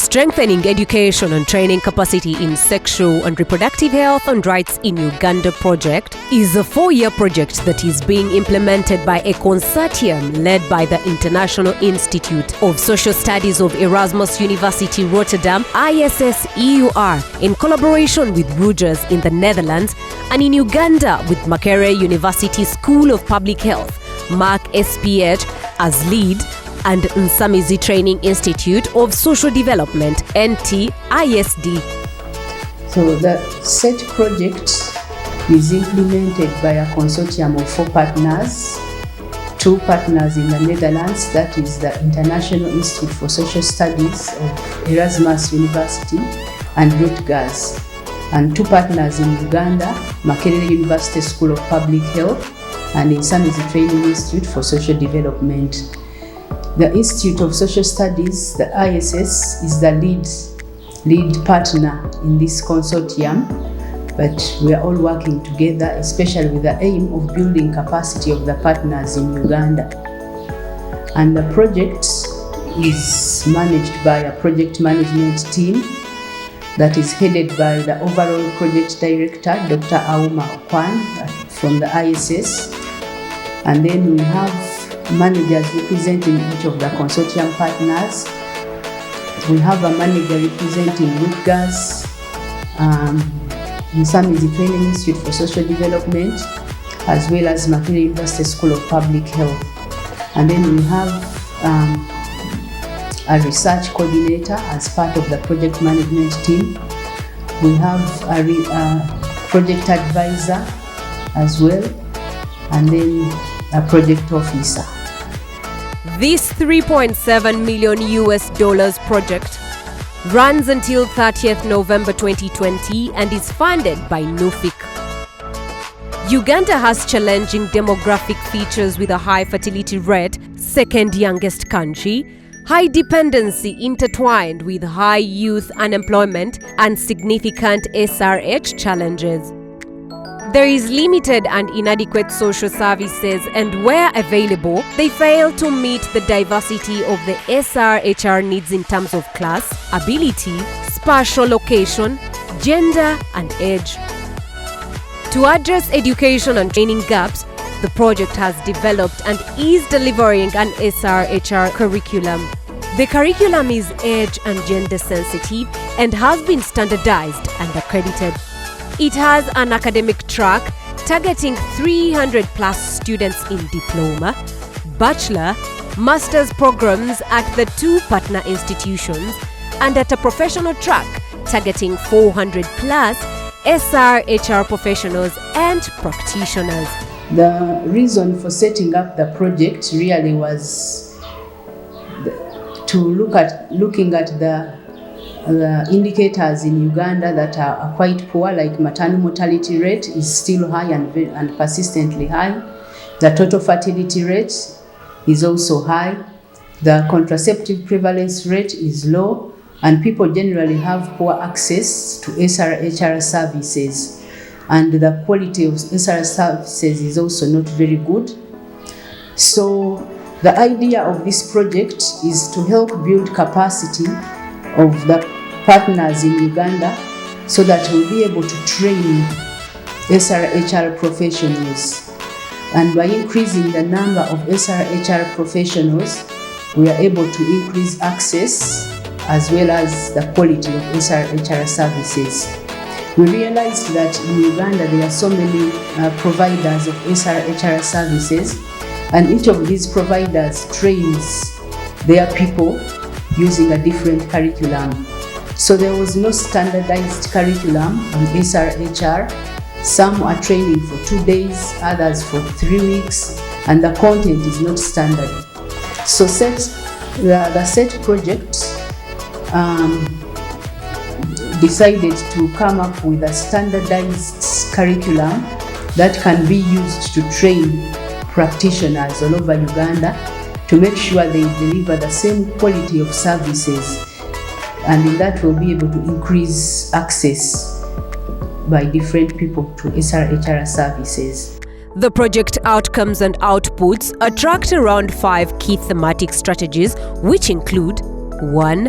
Strengthening Education and Training Capacity in Sexual and Reproductive Health and Rights in Uganda project is a 4-year project that is being implemented by a consortium led by the International Institute of Social Studies of Erasmus University Rotterdam, ISS.EUR, in collaboration with Rutgers in the Netherlands, and in Uganda with Makerere University School of Public Health, MakSPH as lead, and Nsamizi Training Institute of Social Development, NTISD. So the SET project is implemented by a consortium of 4 partners, 2 partners in the Netherlands, that is the International Institute for Social Studies of Erasmus University and Rutgers, and 2 partners in Uganda, Makerere University School of Public Health and Nsamizi Training Institute for Social Development. The Institute of Social Studies, the ISS, is the lead partner in this consortium, but we are all working together, especially with the aim of building capacity of the partners in Uganda. And the project is managed by a project management team that is headed by the overall project director, Dr. Auma Okwan from the ISS. And then we have managers representing each of the consortium partners. We have a manager representing Rutgers, Nsamizi Training Institute for Social Development, as well as Makerere University School of Public Health. And then we have a research coordinator as part of the project management team. We have a project advisor as well, and then a project officer. This $3.7 million project runs until 30th November 2020 and is funded by NUFIC. Uganda has challenging demographic features with a high fertility rate, second youngest country, high dependency intertwined with high youth unemployment, and significant SRH challenges. There is limited and inadequate social services, and where available, they fail to meet the diversity of the SRHR needs in terms of class, ability, spatial location, gender, and age. To address education and training gaps, the project has developed and is delivering an SRHR curriculum. The curriculum is age and gender sensitive and has been standardized and accredited. It has an academic track targeting 300 plus students in diploma, bachelor, master's programs at the 2 partner institutions, and at a professional track targeting 400 plus SRHR professionals and practitioners. The reason for setting up the project really was looking at the indicators in Uganda that are quite poor, like maternal mortality rate is still high and persistently high. The total fertility rate is also high. The contraceptive prevalence rate is low, and people generally have poor access to SRHR services. And the quality of SRHR services is also not very good. So the idea of this project is to help build capacity of the partners in Uganda so that we'll be able to train SRHR professionals. And by increasing the number of SRHR professionals, we are able to increase access as well as the quality of SRHR services. We realized that in Uganda there are so many providers of SRHR services, and each of these providers trains their people using a different curriculum. So there was no standardized curriculum on SRHR. Some are training for 2 days, others for 3 weeks, and the content is not standard. So the SET project decided to come up with a standardized curriculum that can be used to train practitioners all over Uganda to make sure they deliver the same quality of services, and in that we'll be able to increase access by different people to SRHR services. The project outcomes and outputs are tracked around 5 key thematic strategies, which include 1.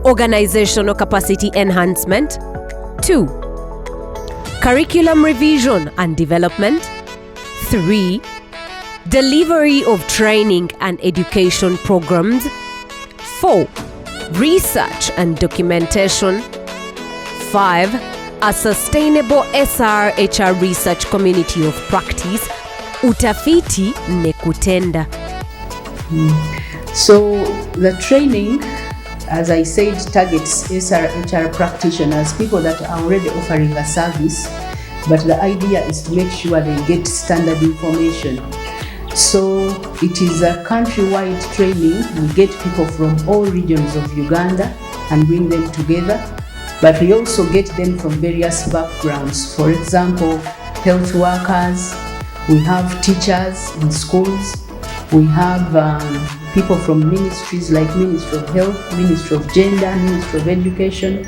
Organizational capacity enhancement. 2. Curriculum revision and development. 3. Delivery of training and education programs. 4. Research and documentation. 5. A sustainable SRHR research community of practice. Utafiti nekutenda. So the training, as I said, targets SRHR practitioners, people that are already offering a service, but the idea is to make sure they get standard information. So it is a countrywide training. We get people from all regions of Uganda and bring them together, but we also get them from various backgrounds. For example, health workers, we have teachers in schools, we have people from ministries like Ministry of Health, Ministry of Gender, Ministry of Education,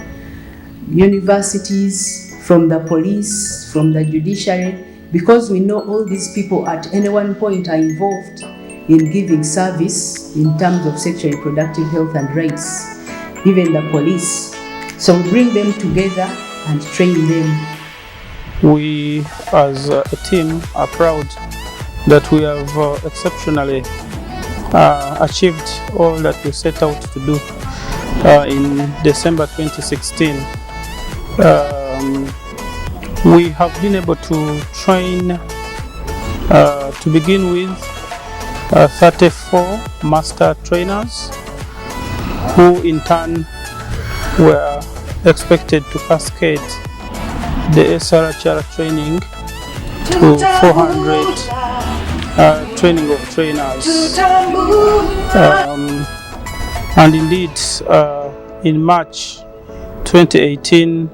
universities, from the police, from the judiciary, because we know all these people at any one point are involved in giving service in terms of sexual and reproductive health and rights, even the police. So we bring them together and train them. We as a team are proud that we have exceptionally achieved all that we set out to do in December 2016. We have been able to train, to begin with, 34 master trainers who in turn were expected to cascade the SRHR training to 400 training of trainers. And indeed, in March 2018,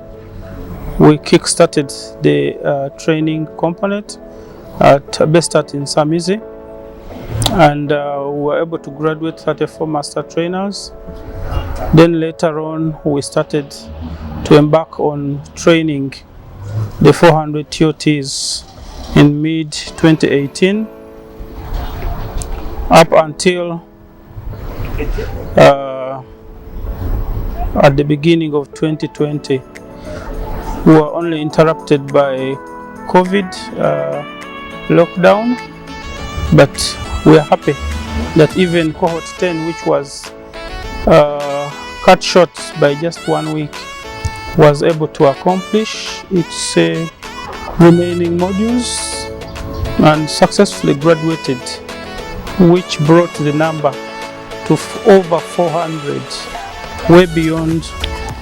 we kick-started the training component based at Nsamizi, and we were able to graduate 34 master trainers. Then later on, we started to embark on training the 400 TOTs in mid-2018 up until at the beginning of 2020. We were only interrupted by COVID lockdown, but we are happy that even cohort 10, which was cut short by just 1 week, was able to accomplish its remaining modules and successfully graduated, which brought the number to over 400, way beyond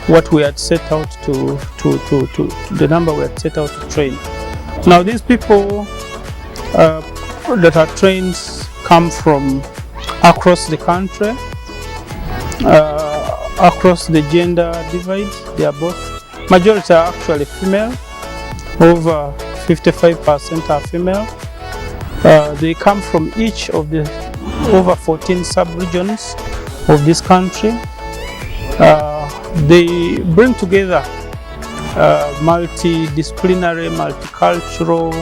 what we had set out to the number we had set out to train. Now these people that are trained come from across the country, across the gender divide. They are both, majority are actually female, over 55% are female. They come from each of the over 14 sub-regions of this country. They bring together multidisciplinary, multicultural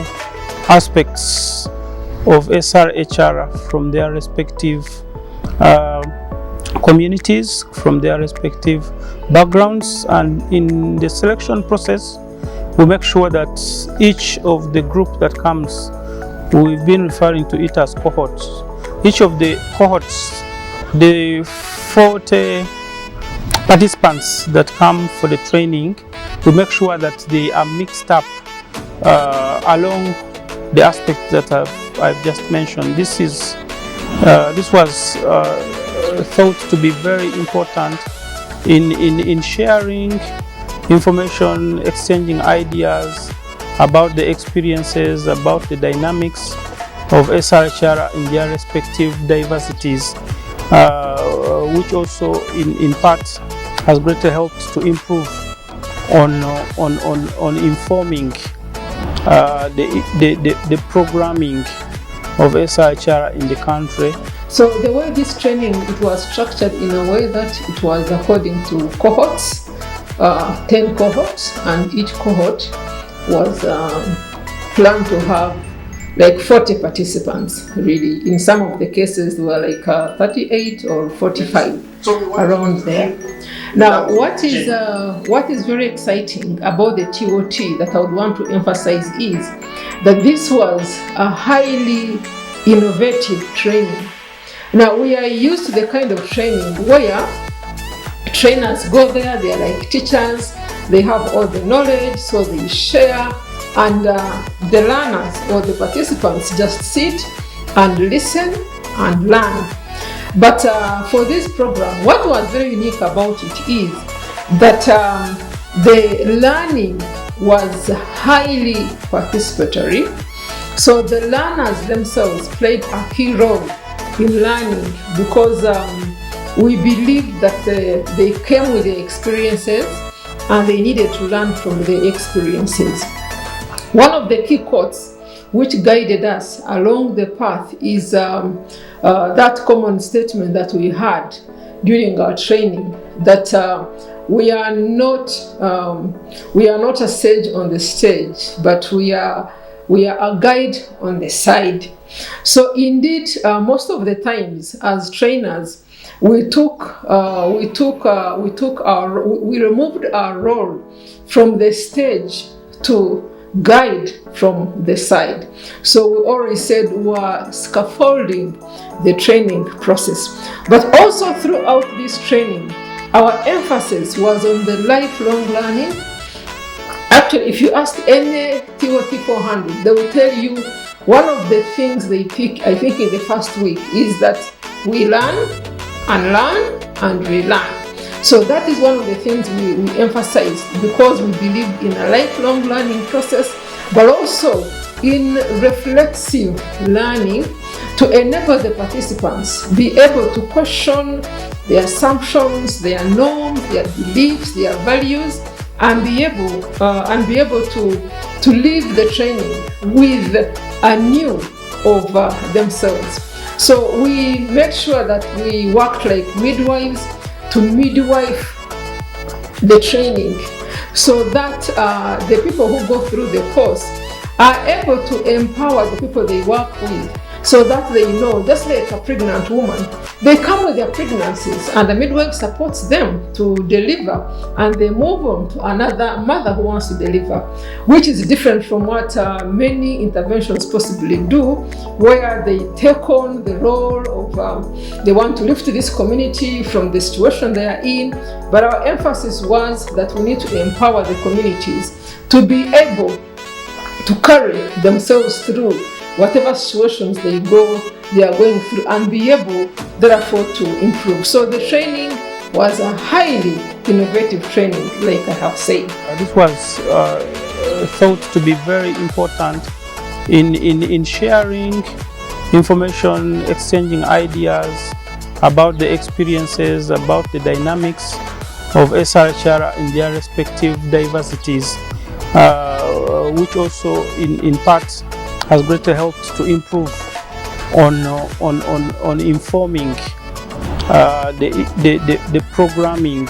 aspects of SRHR from their respective communities, from their respective backgrounds, and in the selection process we make sure that each of the group that comes, we've been referring to it as cohorts. Each of the cohorts, the 40 participants that come for the training, we make sure that they are mixed up along the aspects that I've just mentioned. This was thought to be very important in sharing information, exchanging ideas about the experiences, about the dynamics of SRHR in their respective diversities, which also in part has greatly helped to improve on informing the programming of SRHR in the country. So the way this training, it was structured in a way that it was according to cohorts, 10 cohorts, and each cohort was planned to have like 40 participants, really. In some of the cases, there were like 38 or 45 around there. Now, what is very exciting about the TOT that I would want to emphasize is that this was a highly innovative training. Now, we are used to the kind of training where trainers go there, they are like teachers, they have all the knowledge, so they share, and the learners or the participants just sit and listen and learn. But for this program, what was very unique about it is that the learning was highly participatory. So the learners themselves played a key role in learning because we believe that they came with their experiences and they needed to learn from their experiences. One of the key quotes which guided us along the path is that common statement that we had during our training, that we are not a sage on the stage, but we are a guide on the side. So indeed, most of the times as trainers, we removed our role from the stage to guide from the side. So we always said we are scaffolding the training process. But also throughout this training, our emphasis was on the lifelong learning. Actually, if you ask any TOT 400, they will tell you one of the things they pick, I think in the first week, is that we learn and learn and relearn. So that is one of the things we emphasize, because we believe in a lifelong learning process, but also in reflexive learning to enable the participants be able to question their assumptions, their norms, their beliefs, their values, and be able to leave the training with a new of themselves. So we made sure that we worked like midwives to midwife the training, so that the people who go through the course are able to empower the people they work with, so that they know, just like a pregnant woman, they come with their pregnancies and the midwife supports them to deliver, and they move on to another mother who wants to deliver, which is different from what many interventions possibly do, where they take on the role of they want to lift this community from the situation they are in. But our emphasis was that we need to empower the communities to be able to carry themselves through whatever situations they are going through, and be able therefore to improve. So the training was a highly innovative training, like I have said. This was thought to be very important in sharing information, exchanging ideas about the experiences, about the dynamics of SRHR in their respective diversities, which also in part has greatly helped to improve on informing the programming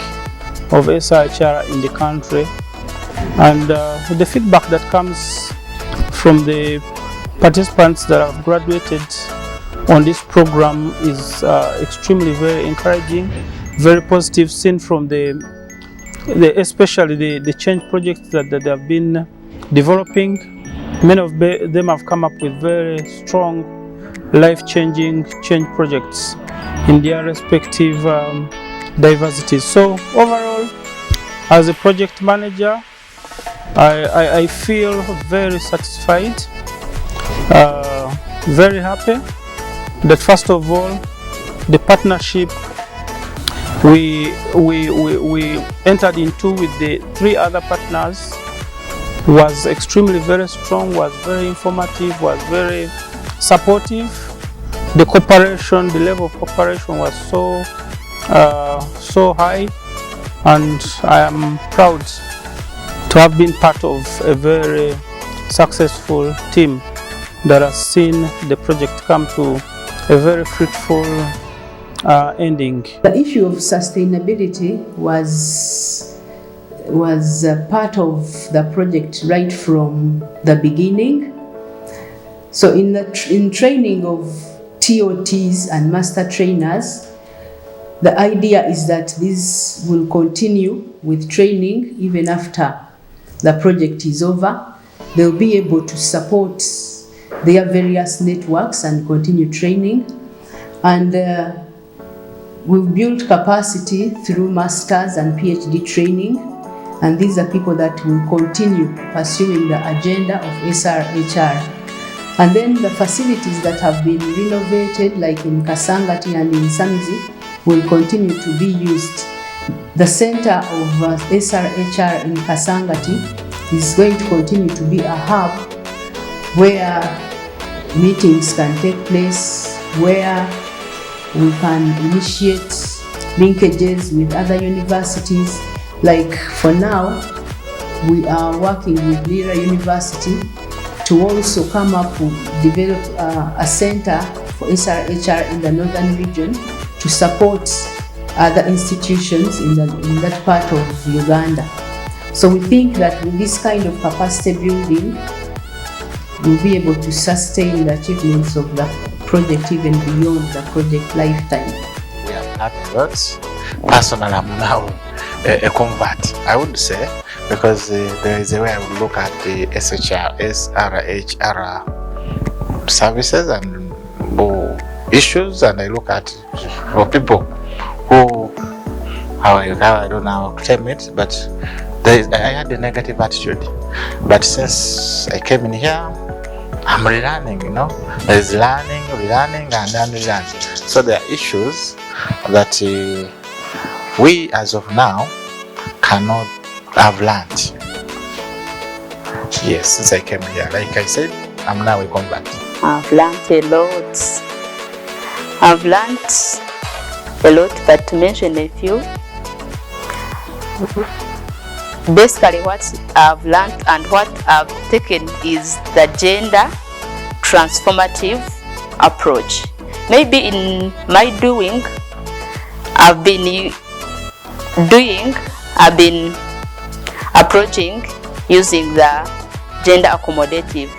of SRHR in the country, and the feedback that comes from the participants that have graduated on this program is extremely very encouraging, very positive, seen from especially the change projects that they have been developing. Many of them have come up with very strong, life-changing change projects in their respective diversities. So overall, as a project manager, I feel very satisfied, very happy that first of all, the partnership we entered into with the 3 other partners was extremely very strong, was very informative, was very supportive. The cooperation, the level of cooperation was so high, and I am proud to have been part of a very successful team that has seen the project come to a very fruitful ending. The issue of sustainability was part of the project right from the beginning. So in training of TOTs and master trainers, the idea is that this will continue with training even after the project is over. They'll be able to support their various networks and continue training. And we've built capacity through masters and PhD training. And these are people that will continue pursuing the agenda of SRHR. And then the facilities that have been renovated, like in Kasangati and in Nsamizi, will continue to be used. The center of SRHR in Kasangati is going to continue to be a hub where meetings can take place, where we can initiate linkages with other universities. Like for now, we are working with Lira University to also come up with develop a center for SRHR in the northern region to support other institutions in that part of Uganda. So we think that with this kind of capacity building, we'll be able to sustain the achievements of the project even beyond the project lifetime. We have learned a lot. Personally, I'm now a convert, I would say, because there is a way I would look at the SRHR services and issues, and I look at for people who, I don't know how to term it, but I had a negative attitude. But since I came in here, I'm relearning, you know. There's learning, relearning, and unlearning. So there are issues that we, as of now, cannot have learned. Yes, since I came here, like I said, I'm now a convert. I've learned a lot. But to mention a few, basically what I've learned and what I've taken is the gender transformative approach. Maybe in my doing, I've been approaching using the gender accommodative,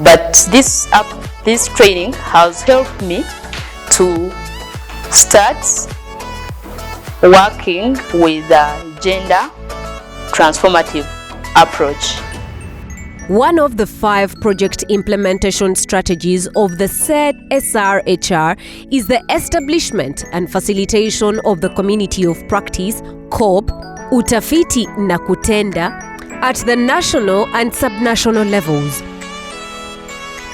but this training has helped me to start working with the gender transformative approach. One of the 5 project implementation strategies of the Set-SRHR is the establishment and facilitation of the community of practice, COP, utafiti na kutenda, at the national and subnational levels.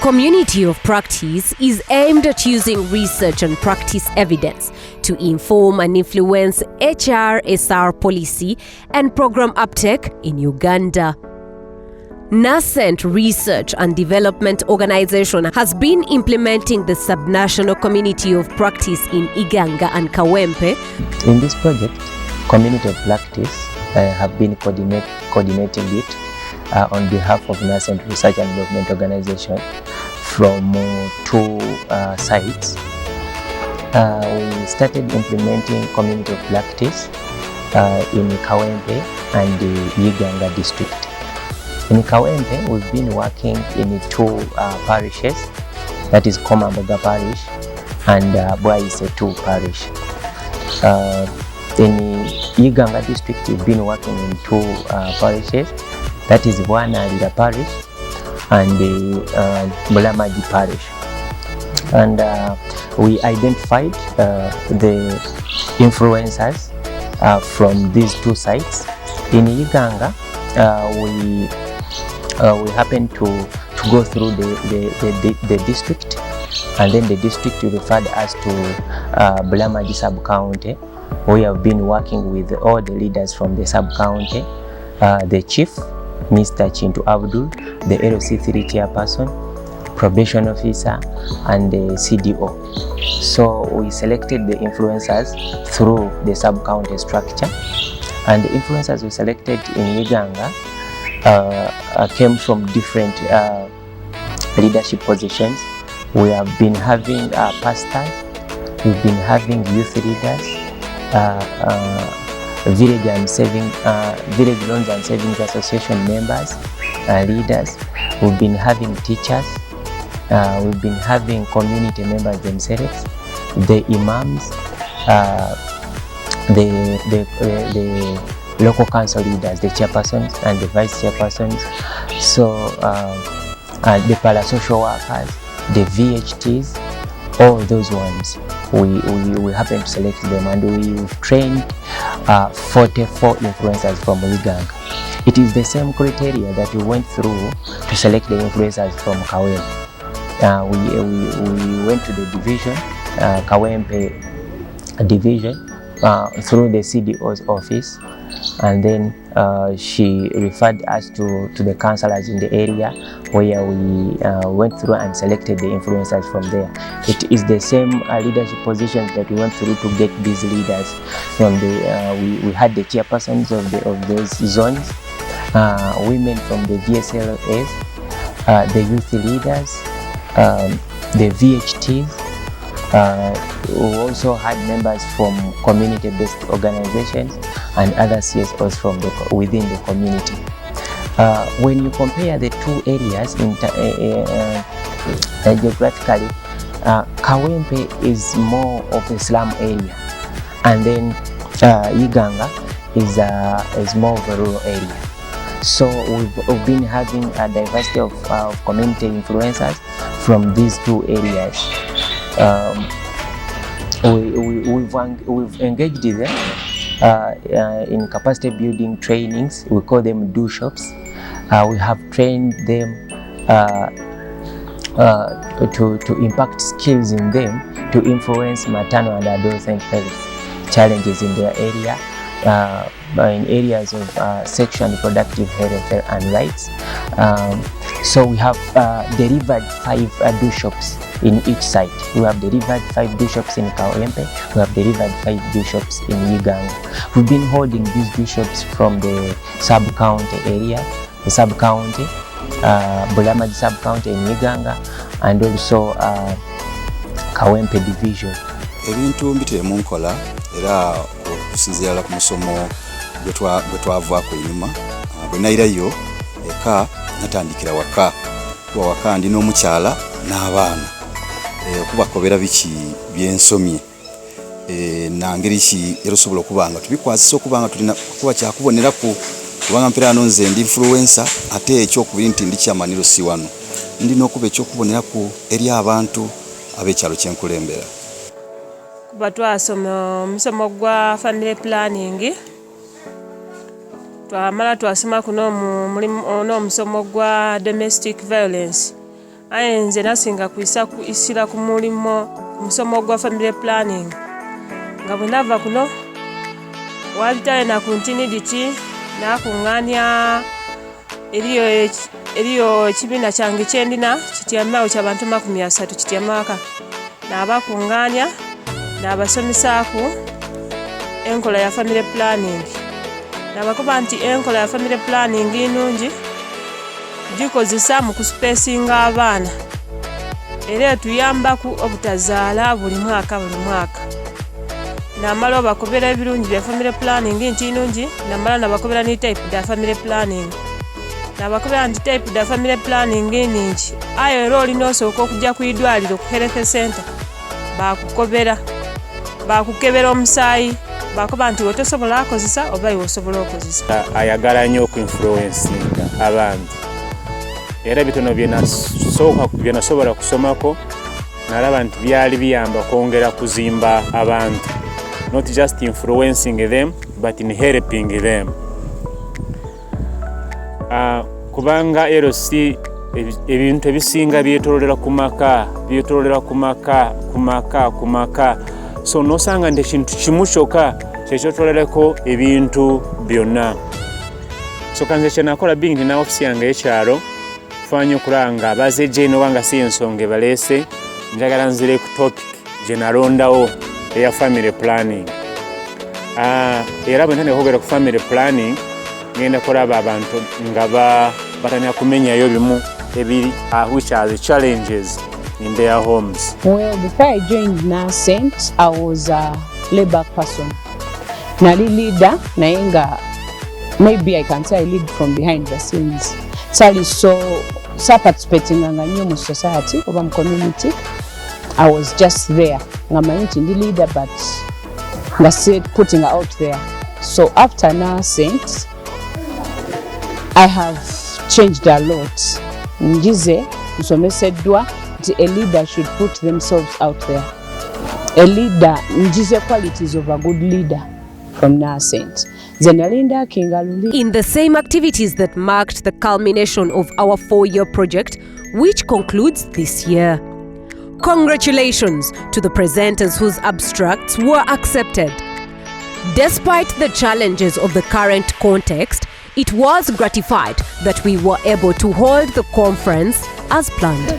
Community of practice is aimed at using research and practice evidence to inform and influence HRSR policy and program uptake in Uganda. Nascent Research and Development Organization has been implementing the subnational community of practice in Iganga and Kawempe. In this project, community of practice have been coordinating it on behalf of Nascent Research and Development Organization from 2 sites. We started implementing community of practice in Kawempe and the Uganda district. In Kawempe, we've been working in 2 parishes, that is Komamboga Parish and Bwaise 2 Parish. In Uganda district, we've been working in 2 parishes, that is Bwanalira Parish and Mulamaji Parish. And we identified the influencers from these 2 sites. In Uganda, we happened to go through the district, and then the district referred us to Bulamaji sub-county. We have been working with all the leaders from the sub-county, the chief, Mr. Chintu Abdul, the LC3 chairperson, probation officer, and the CDO. So we selected the influencers through the sub-county structure, and the influencers we selected in Uganda came from different leadership positions. We have been having pastors, we've been having youth leaders, village loans and savings association members, leaders. We've been having teachers, we've been having community members themselves, the imams, the local council leaders, the chairpersons and the vice chairpersons, so the parasocial workers, the VHTs, all those ones. We happen to select them, and we've trained 44 influencers from Uganda. It is the same criteria that we went through to select the influencers from Kawempe. We went to the division, Kawempe division, through the CDO's office, and then she referred us to the councillors in the area, where we went through and selected the influencers from there. It is the same leadership positions that we went through to get these leaders from the. We had the chairpersons of those zones, women from the VSLS, the youth leaders, the VHTs. We also had members from community-based organizations and other CSOs from within the community. When you compare the two areas geographically, Kawempe is more of a slum area, and then Iganga is more of a rural area. So we've been having a diversity of community influencers from these two areas. We've engaged them in capacity building trainings. We call them do shops. We have trained them to impact skills in them to influence maternal and adolescent health challenges in their area, in areas of sexual and reproductive health and rights. So we have delivered 5 do shops in each site. We have delivered 5 do shops in Kawempe. We have delivered 5 do shops in Uganda. We've been holding these do shops from the sub-county area, the sub-county, Bulamaji sub-county in Uganda, and also Kawempe division. Ebintu mbiteemu nkola era okusinziira ku musomo gwe twavaako enyuma. Bwe nayirayo eka natandikira waka. Waka ndi n'omukyala n'abaana. Okubakobera biki byensomye. Na ngeri ki era osobola okuba nga tubikwasisa okuba nga tulina kuba kyakuboneraku kubanga mpera nonze ndi influencer ate ekyokubiri nti ndi kyamaniro si wano. Ndina okuba ekyokuboneraku eri abantu ab'ekyalo kyenkulembera. Kuba twasoma omusomo gwa family planning, twamala twasoma kuno n'omusomo gwa domestic violence. Aye nze nasinga kuisira ku mulimo omusomo gwa family planning. Nga bwe nava kuno walitaye na continuity nakunganya eriyo ekibiina kyange kyendina kityamawo ky'abantu 30 kityamaka n'abakunganya n'abasomisaaku enkola ya family planning. N'abakuba nti enkola ya family planning nnungi gikozesa mu kuspacinga abaana era etuyambaku obutazaala buli mwaka. Namala bakobera ebirungi bya family planning nti nnungi, namala nabakobera ni type da family planning. Nabakobera nti type da family planning nnungi. Ayo era olina osooka okujja ku idwaliro ku health center bakukobera, bakukebera omusaayi, bakuba nti otosobola akozesa oba osobola okozesa. Ayagala nnyo okuinfluencinga abantu. Era bitono bye nasobola kusomako nalaba nti byali biyamba kwongera kuzimba abantu. Not just influencing them, but in helping them. Kubanga LC ebintu ebisinga byetololera ku maka. So nosanga nti ekintu kimu kyokka kyekyotololeko ebintu byonna. So kanze kyenakola being na ofisi yange y'ekyalo kufanya okulanga abaze jeno wanga si ensonga balese njagala nzire ku topic gye nalondawo eya family planning. Era bwe ntandika okwogera ku family planning ngenda kulaba abantu nga batanya kumenyayo bimu ebiri which are the challenges in their homes. Well, before I joined NASCENT, I was a labor person. Nali leader, naenga maybe I can say I lead from behind the scenes. Sali so participating nnyo mu society oba mu community. I was just there. Ngamanyi nti ndi leader but nga said putting out there. So after nascent, I have changed a lot. Njize nsomeseddwa nti a leader should put themselves out there. A leader, njize qualities of a good leader from nascent. In the same activities that marked the culmination of our 4-year project, which concludes this year. Congratulations to the presenters whose abstracts were accepted. Despite the challenges of the current context, it was gratified that we were able to hold the conference as planned.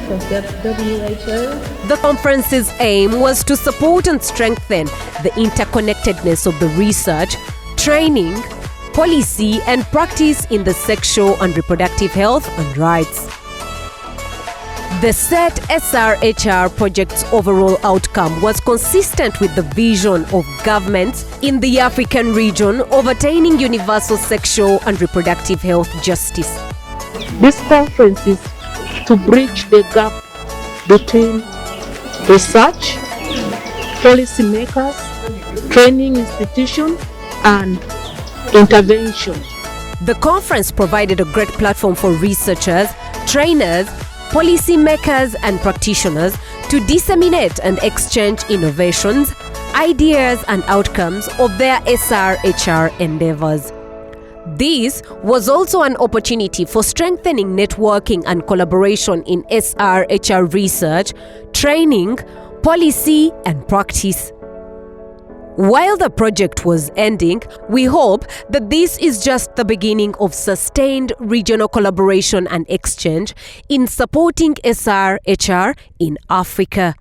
The conference's aim was to support and strengthen the interconnectedness of the research, training, policy and practice in the sexual and reproductive health and rights. The Set-SRHR project's overall outcome was consistent with the vision of governments in the African region of attaining universal sexual and reproductive health justice. This conference is to bridge the gap between research, policy makers, training institutions, and intervention. The conference provided a great platform for researchers, trainers, policy makers and practitioners to disseminate and exchange innovations, ideas and outcomes of their SRHR endeavors. This was also an opportunity for strengthening networking and collaboration in SRHR research, training, policy and practice. While the project was ending, we hope that this is just the beginning of sustained regional collaboration and exchange in supporting SRHR in Africa.